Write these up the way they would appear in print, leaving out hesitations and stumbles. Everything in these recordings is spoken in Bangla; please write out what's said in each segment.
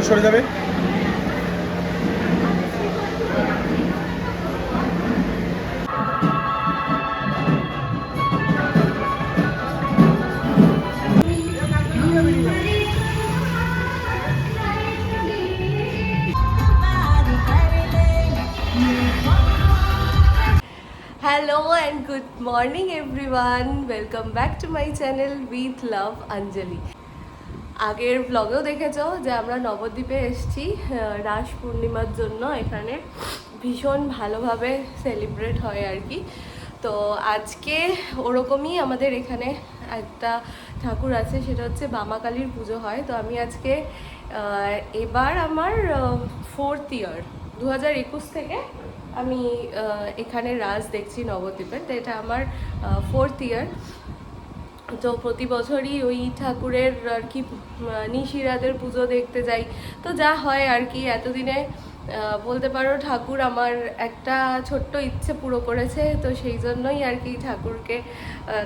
সরে যাবে। Hello and good morning everyone. Welcome back to my channel with love Anjali. আগের ব্লগেও দেখেছো যে আমরা নবদ্বীপে এসেছি রাস পূর্ণিমার জন্য। এখানে ভীষণ ভালোভাবে সেলিব্রেট হয় আর কি। তো আজকে ওরকমই আমাদের এখানে একটা ঠাকুর আছে, সেটা হচ্ছে বামাকালীর পুজো হয়। তো আমি আজকে এবার আমার 4th ইয়ার 2021 থেকে আমি এখানে রাস দেখছি নবদ্বীপের। তো এটা আমার 4th ইয়ার। তো প্রতি বছরই ওই ঠাকুরের আর কি নিশিরাতের পুজো দেখতে যাই। তো যা হয় আর কি, এতদিনে বলতে পারো ঠাকুর আমার একটা ছোট্ট ইচ্ছে পুরো করেছে। তো সেই জন্যই আর কি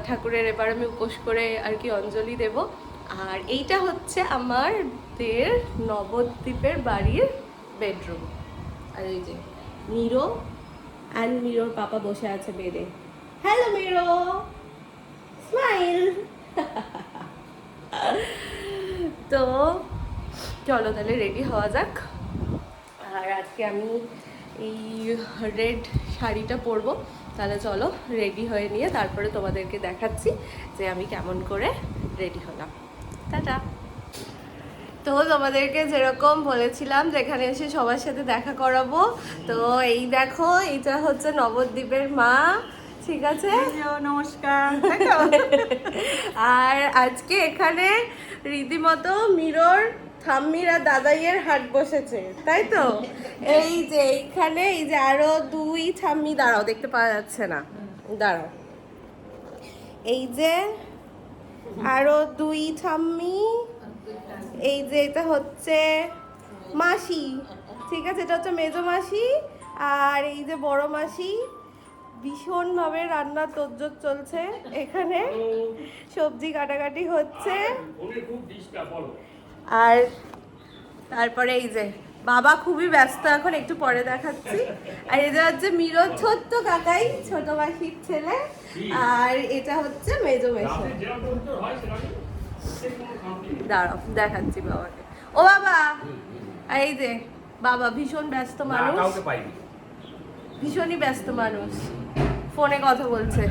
ঠাকুরের এবার আমি উপোস করে আর কি অঞ্জলি দেব। আর এইটা হচ্ছে আমাদের নবদ্বীপের বাড়ির বেডরুম। আর এই যে মিরো অ্যান্ড মিরোর পাপা বসে আছে বেডে। Hello mirror, smile. তো চলো তাহলে রেডি হওয়া যাক। আর আজকে আমি এই রেড শাড়িটা পরবো। তাহলে চলো রেডি হয়ে নিয়ে তারপরে তোমাদেরকে দেখাচ্ছি যে আমি কেমন করে রেডি হলাম। টাটা। তো তোমাদেরকে যেরকম বলেছিলাম যে এখানে এসে সবার সাথে দেখা করাবো। তো এই দেখো, এইটা হচ্ছে নবদ্বীপের মা। ঠিক আছে, নমস্কার। আর আজকে এখানে রীতিমতো মিরর ঠাম্মির আর দাদাইয়ের হাট বসেছে, তাই তো? এই যে এইখানে এই যে আরো 2 ঠাম্মি, দাঁড়াও দেখতে পাওয়া যাচ্ছে না, দাঁড়াও। এই যে আরো 2 ঠাম্মি, এই যে এটা হচ্ছে মাসি। ঠিক আছে, এটা হচ্ছে মেজো মাসি। আর এই যে বড় মাসি। ভীষণভাবে রান্নার তোড়জোড় চলছে এখানে, সবজি কাটাকাটি হচ্ছে। আর তারপরে এই যে বাবা খুবই ব্যস্ত এখন, একটু পরে দেখাচ্ছি। আর এটা হচ্ছে মিরো ছোট্ট কাকাই, ছোট মাসির ছেলে। আর এটা হচ্ছে মেজো মেশো। দাঁড়াও দেখাচ্ছি বাবাকে। ও বাবা, আর এই যে বাবা ভীষণ ব্যস্ত মানুষ, ভীষণই ব্যস্ত মানুষ, ফোনে কথা বলছে।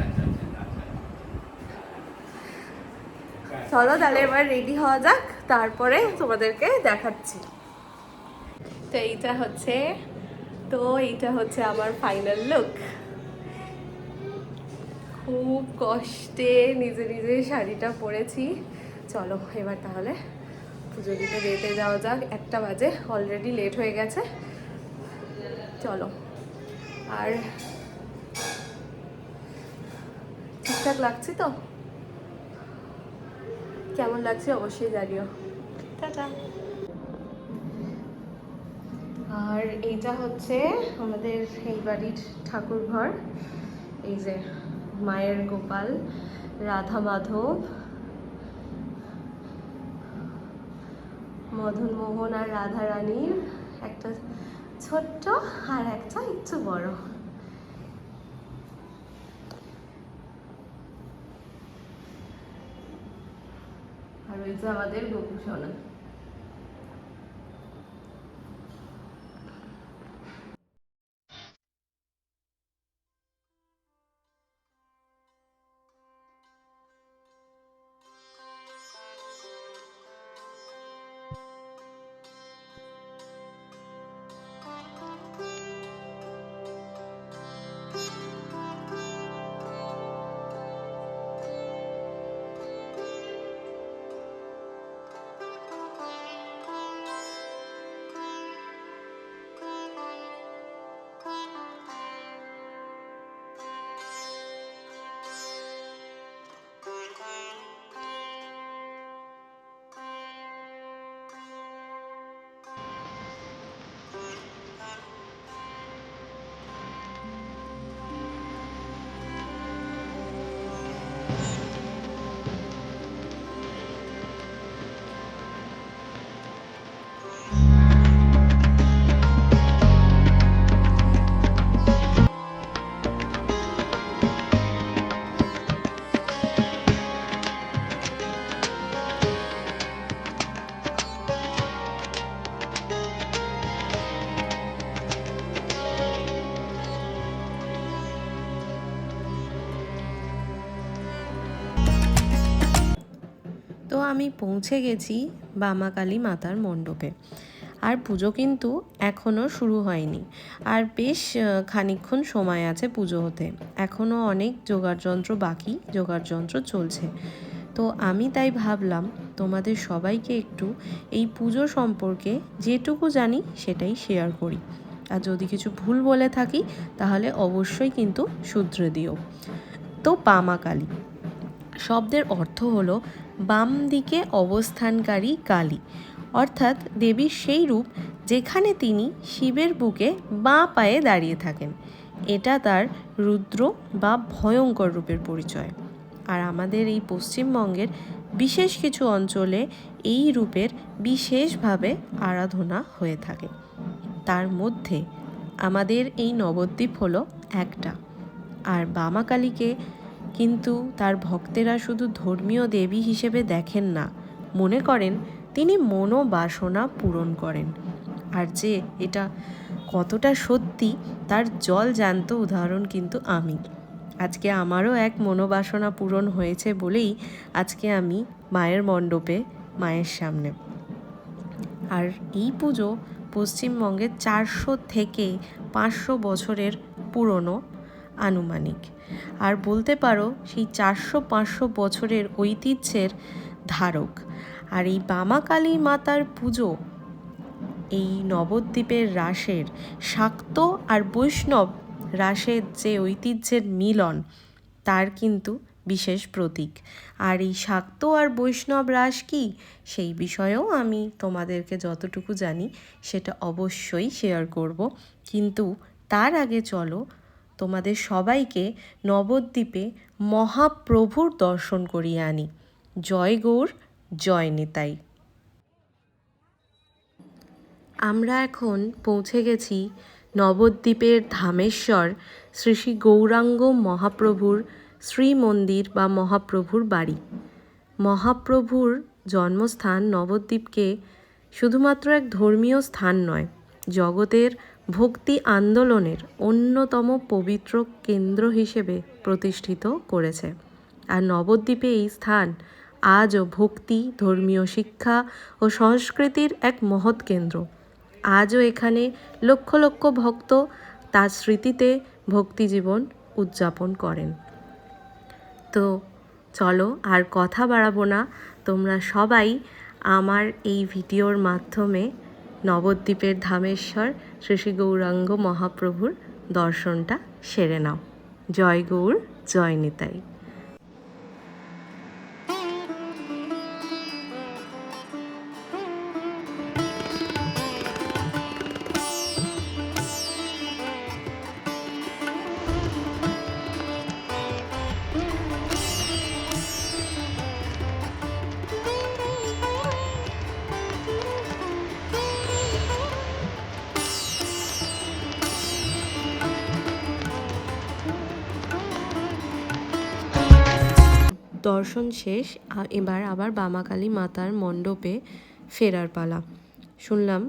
চলো তাহলে এবার রেডি হওয়া যাক, তারপরে তোমাদেরকে দেখাচ্ছি। তো এইটা হচ্ছে আমার ফাইনাল লুক। খুব কষ্টে নিজে নিজে শাড়িটা পরেছি। চলো এবার তাহলে পুজো দিতে যাওয়া যাক। 1টা বাজে, অলরেডি লেট হয়ে গেছে। চলো। আর ঠিকঠাক লাগছে তো? কেমন লাগছে অবশ্যই জানিও। টাটা। আর এইটা হচ্ছে আমাদের এই বাড়ির ঠাকুর ঘর। এই যে মায়ের গোপাল, রাধা মাধব, মদন মোহন আর রাধা রানীর একটা ছোট্ট আর একটা একটু বড়। আর ওই যে আমাদের গোপু সোনা। আমি পৌঁছে গেছি বামাকালী মাতার মণ্ডপে। আর পুজো কিন্তু এখনও শুরু হয়নি, আর বেশ খানিকক্ষণ সময় আছে পুজো হতে। এখনও অনেক যোগাড়যন্ত্র বাকি, যোগাড়যন্ত্র চলছে। তো আমি তাই ভাবলাম তোমাদের সবাইকে একটু এই পুজো সম্পর্কে যেটুকু জানি সেটাই শেয়ার করি। আর যদি কিছু ভুল বলে থাকি তাহলে অবশ্যই কিন্তু শুধরে দিও। তো বামাকালী শব্দের অর্থ হলো বাম দিকে অবস্থানকারী কালী, অর্থাৎ দেবীর সেই রূপ যেখানে তিনি শিবের বুকে বাঁ পায়ে দাঁড়িয়ে থাকেন। এটা তার রুদ্র বা ভয়ঙ্কর রূপের পরিচয়। আর আমাদের এই পশ্চিমবঙ্গের বিশেষ কিছু অঞ্চলে এই রূপের বিশেষভাবে আরাধনা হয়ে থাকে। তার মধ্যে আমাদের এই নবদ্বীপ হলো একটা। আর বামাকালীকে কিন্তু তার ভক্তেরা শুধু ধর্মীয় দেবী হিসেবে দেখেন না, মনে করেন তিনি মনোবাসনা পূরণ করেন। আর যে এটা কতটা সত্যি তার জলজ্যান্ত উদাহরণ কিন্তু আমি। আজকে আমারও এক মনোবাসনা পূরণ হয়েছে বলেই আজকে আমি মায়ের মণ্ডপে, মায়ের সামনে। আর এই পুজো পশ্চিমবঙ্গের 400 থেকে 500 বছরের পুরনো আনুমানিক। আর বলতে পারো সেই 400-500 বছরের ঐতিহ্যের ধারক। আর এই বামাকালী মাতার পুজো এই নবদ্বীপের রাসের, শাক্ত আর বৈষ্ণব রাসের যে ঐতিহ্যের মিলন, তার কিন্তু বিশেষ প্রতীক। আর এই শাক্ত আর বৈষ্ণব রাস কি, সেই বিষয়েও আমি তোমাদেরকে যতটুকু জানি সেটা অবশ্যই শেয়ার করব। কিন্তু তার আগে চলো তোমাদের সবাইকে নবদ্বীপে মহাপ্রভুর দর্শন করিয়ে আনি। জয় গৌর, জয় নিতাই। আমরা এখন পৌঁছে গেছি নবদ্বীপের ধামেশ্বর শ্রী শ্রী গৌরাঙ্গ মহাপ্রভুর শ্রীমন্দির বা মহাপ্রভুর বাড়ি। মহাপ্রভুর জন্মস্থান নবদ্বীপকে শুধুমাত্র এক ধর্মীয় স্থান নয়, জগতের ভক্তি আন্দোলনের অন্যতম পবিত্র কেন্দ্র হিসেবে প্রতিষ্ঠিত করেছে। আর নবদ্বীপে এই স্থান আজও ভক্তি, ধর্মীয় শিক্ষা ও সংস্কৃতির এক মহৎ কেন্দ্র। আজও এখানে লক্ষ লক্ষ ভক্ত তার স্মৃতিতে ভক্তিজীবন উদযাপন করেন। তো চলো আর কথা বাড়াবো না, তোমরা সবাই আমার এই ভিডিওর মাধ্যমে নবদ্বীপের ধামেশ্বর শ্রী শ্রী গৌরাঙ্গ মহাপ্রভুর দর্শনটা সেরে নাও। জয় গৌর, জয় নিতাই। দর্শন শেষ, এবার আবার বামাকালী মাতার মণ্ডপে ফেরার পালা। শুনলাম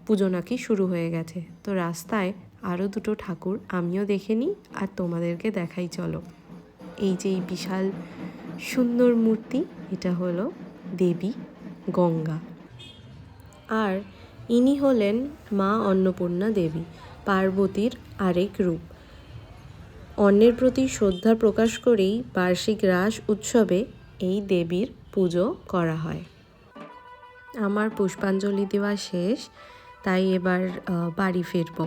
পুজো নাকি শুরু হয়ে গেছে। তো রাস্তায় আরও দুটো ঠাকুর আমিও দেখে নিই আর তোমাদেরকে দেখাই চলো। এই যে এই বিশাল সুন্দর মূর্তি, এটা হলো দেবী গঙ্গা। আর ইনি হলেন মা অন্নপূর্ণা দেবী, পার্বতীর আরেক রূপ। অন্যের প্রতি শ্রদ্ধা প্রকাশ করেই বার্ষিক রাস উৎসবে এই দেবীর পুজো করা হয়। আমার পুষ্পাঞ্জলি দেওয়া শেষ, তাই এবার বাড়ি ফিরব।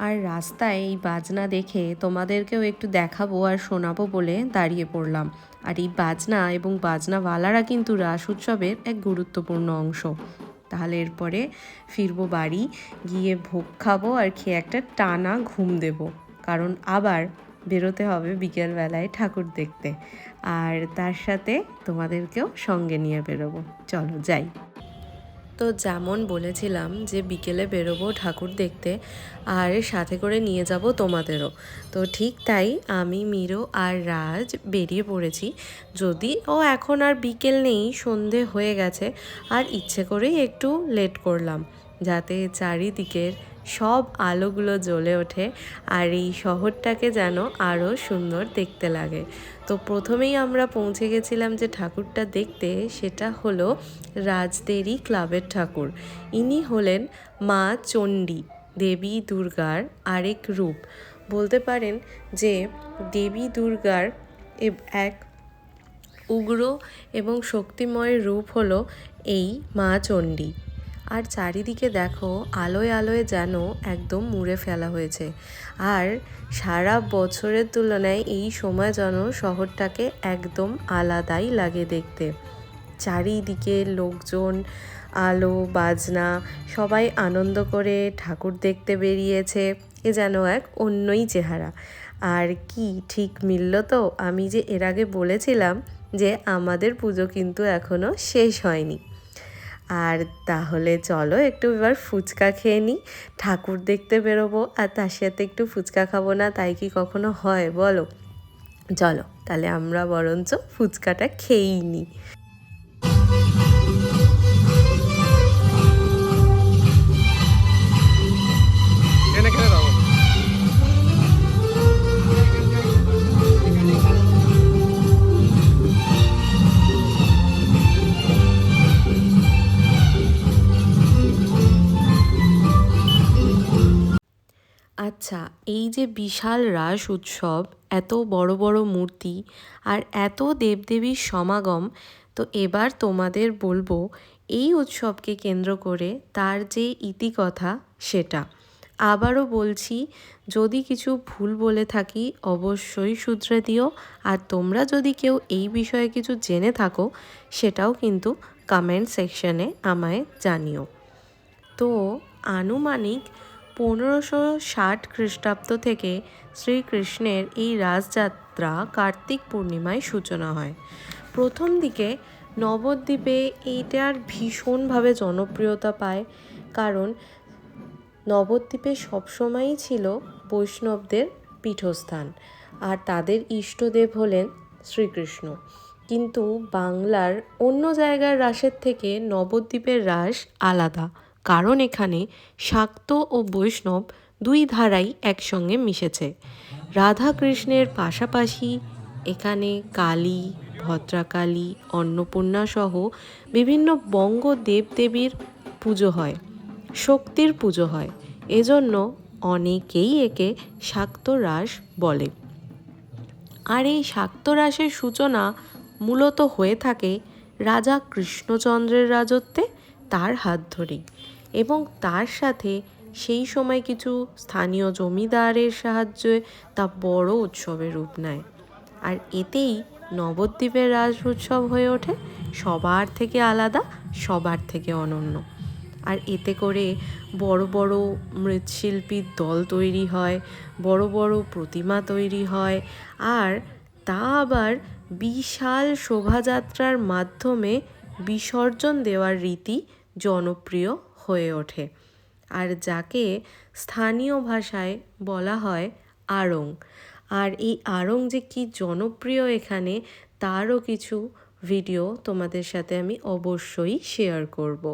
আর রাস্তায় এই বাজনা দেখে তোমাদেরকেও একটু দেখাবো আর শোনাবো বলে দাঁড়িয়ে পড়লাম। আর এই বাজনা এবং বাজনাওয়ালারা কিন্তু রাস উৎসবের এক গুরুত্বপূর্ণ অংশ। তাহলে এরপরে ফিরবো বাড়ি, গিয়ে ভোগ খাবো আর খেয়ে একটা টানা ঘুম দেব, কারণ আবার বেরোতে হবে বিকেলবেলায় ঠাকুর দেখতে, আর তার সাথে তোমাদেরকেও সঙ্গে নিয়ে বেরোবো। চলো যাই। তো যেমন বলেছিলাম যে বিকেলে বেরোবো ঠাকুর দেখতে, আর সাথে করে নিয়ে যাব তোমাদেরও। তো ঠিক তাই আমি, মিরো আর রাজ বেরিয়ে পড়েছি। যদিও এখন আর বিকেল নেই, সন্ধে হয়ে গেছে, আর ইচ্ছে করেই একটু লেট করলাম যাতে চারিদিকের সব আলোগুলো জ্বলে ওঠে আর এই শহরটাকে যেন আরও সুন্দর দেখতে লাগে। তো প্রথমেই আমরা পৌঁছে গেছিলাম যে ঠাকুরটা দেখতে, সেটা হলো রাজদেরি ক্লাবের ঠাকুর। ইনি হলেন মা চণ্ডী, দেবী দুর্গার আরেক রূপ। বলতে পারেন যে দেবী দুর্গার এক উগ্র এবং শক্তিময় রূপ হলো এই মা চণ্ডী। আর চারিদিকে দেখো আলোয় আলোয় যেন একদম মুড়ে ফেলা হয়েছে, আর সারা বছরের তুলনায় এই সময় যেন শহরটাকে একদম আলাদাই লাগে দেখতে। চারিদিকে লোকজন, আলো বাজনা, সবাই আনন্দ করে ঠাকুর দেখতে বেরিয়েছে। এ যেন এক অন্যই চেহারা। আর কি ঠিক মিলল তো, আমি যে এর আগে বলেছিলাম যে আমাদের পুজো কিন্তু এখনও শেষ হয়নি। আর তাহলে চলো একটু এবার ফুচকা খেয়ে নিই। ঠাকুর দেখতে বেরোবো আর তার সাথে একটু ফুচকা খাবো না, তাই কি কখনো হয় বলো? চলো তাহলে আমরা বরঞ্চ ফুচকাটা খেয়েই নিই। আচ্ছা, এই যে বিশাল রাস উৎসব, এত বড় বড় মূর্তি আর এত দেবদেবীর সমাগম, তো এবার তোমাদের বলবো এই উৎসবকে কেন্দ্র করে তার যে ইতিকথা সেটা। আবারও বলছি, যদি কিছু ভুল বলে থাকি অবশ্যই শুধরে দিও, আর তোমরা যদি কেউ এই বিষয়ে কিছু জেনে থাকো সেটাও কিন্তু কমেন্ট সেকশনে আমায় জানিও। তো আনুমানিক 1560 খ্রিস্টাব্দ থেকে শ্রীকৃষ্ণের এই রাসযাত্রা কার্তিক পূর্ণিমায় সূচনা হয়। প্রথম দিকে নবদ্বীপে এইটার ভীষণভাবে জনপ্রিয়তা পায়, কারণ নবদ্বীপে সবসময়ই ছিল বৈষ্ণবদের পীঠস্থান, আর তাদের ইষ্টদেব হলেন শ্রীকৃষ্ণ। কিন্তু বাংলার অন্য জায়গার রাসের থেকে নবদ্বীপের রাস আলাদা, কারণ এখানে শাক্ত ও বৈষ্ণব দুই ধারাই একসঙ্গে মিশেছে। রাধা কৃষ্ণের পাশাপাশি এখানে কালী, ভদ্রাকালী, অন্নপূর্ণা সহ বিভিন্ন বঙ্গ দেবদেবীর পুজো হয়, শক্তির পুজো হয়। এজন্য অনেকেই একে শাক্ত রাস বলে। আর এই শাক্ত রাসের সূচনা মূলত হয়ে থাকে রাজা কৃষ্ণচন্দ্রের রাজত্বে, তার হাত ধরেই, এবং তার সাথে সেই সময় কিছু স্থানীয় জমিদারের সাহায্যে তা বড় উৎসবের রূপ নেয়। আর এতেই নবদ্বীপের রাস উৎসব হয়ে ওঠে সবার থেকে আলাদা, সবার থেকে অনন্য। আর এতে করে বড় বড় মৃৎশিল্পীর দল তৈরি হয়, বড় বড় প্রতিমা তৈরি হয়, আর তা আবার বিশাল শোভাযাত্রার মাধ্যমে বিসর্জন দেওয়ার রীতি জনপ্রিয় হয়ে ওঠে, আর যাকে স্থানীয় ভাষায় বলা হয় আড়ং। আর এই আড়ং যে কি জনপ্রিয় এখানে, তারও কিছু ভিডিও তোমাদের সাথে আমি অবশ্যই শেয়ার করব।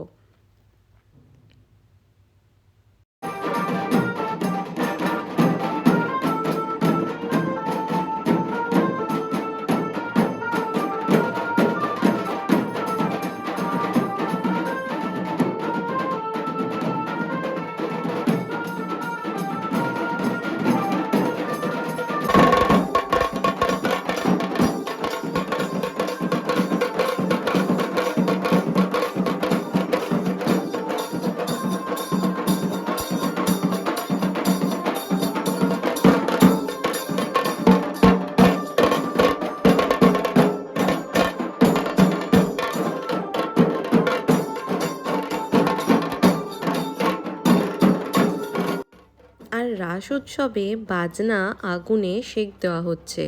রাস উৎসবে বাজনা আগুনে সেঁক দেওয়া হচ্ছে।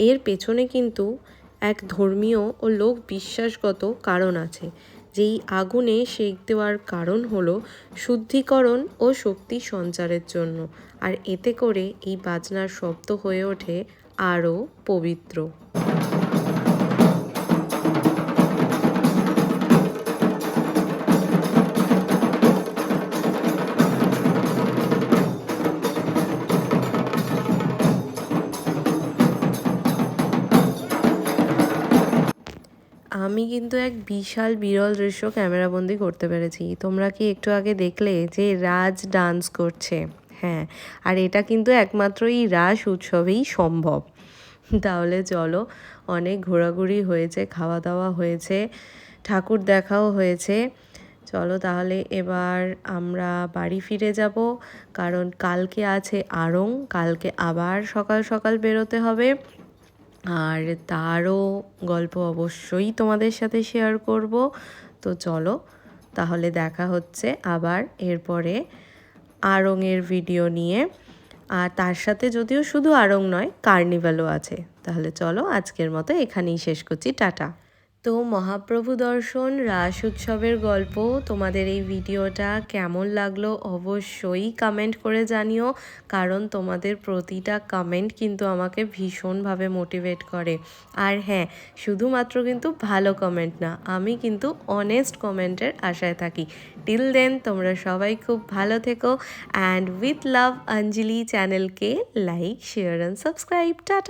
এর পেছনে কিন্তু এক ধর্মীয় ও লোক বিশ্বাসগত কারণ আছে। যেই আগুনে সেঁক দেওয়ার কারণ হলো শুদ্ধিকরণ ও শক্তি সঞ্চারের জন্য, আর এতে করে এই বাজনার শব্দ হয়ে ওঠে আরও পবিত্র। আমি কিন্তু এক বিশাল বিরল দৃশ্য ক্যামেরাবন্দি করতে পেরেছি। তোমরা কি একটু আগে দেখলে যে রাজ ডান্স করছে? হ্যাঁ, আর এটা কিন্তু একমাত্র এই রাস উৎসবেই সম্ভব। তাহলে চলো, অনেক ঘোরাঘুরি হয়েছে, খাওয়া দাওয়া হয়েছে, ঠাকুর দেখাও হয়েছে। চলো তাহলে এবার আমরা বাড়ি ফিরে যাব, কারণ কালকে আছে আড়ং। কালকে আবার সকাল সকাল বেরোতে হবে, আর তারও গল্প অবশ্যই তোমাদের সাথে শেয়ার করব। তো চলো তাহলে দেখা হচ্ছে আবার এরপরে আড়ংয়ের ভিডিও নিয়ে। আর তার সাথে যদিও শুধু আড়ং নয়, কার্নিভালও আছে। তাহলে চলো আজকের মতো এখানেই শেষ করছি, টাটা। তো মহাপ্রভু দর্শন রাস উৎসবের গল্প তোমাদের এই ভিডিওটা কেমন লাগলো অবশ্যই কমেন্ট করে জানিও, কারণ তোমাদের প্রতিটা কমেন্ট কিন্তু আমাকে ভীষণভাবে মোটিভেট করে। আর হ্যাঁ, শুধুমাত্র কিন্তু ভালো কমেন্ট না, আমি কিন্তু অনেস্ট কমেন্টের আশায় থাকি। টিল দেন তোমরা সবাই খুব ভালো থেকো, অ্যান্ড উইথ লাভ অঞ্জলি চ্যানেলকে like, share and subscribe. Tata.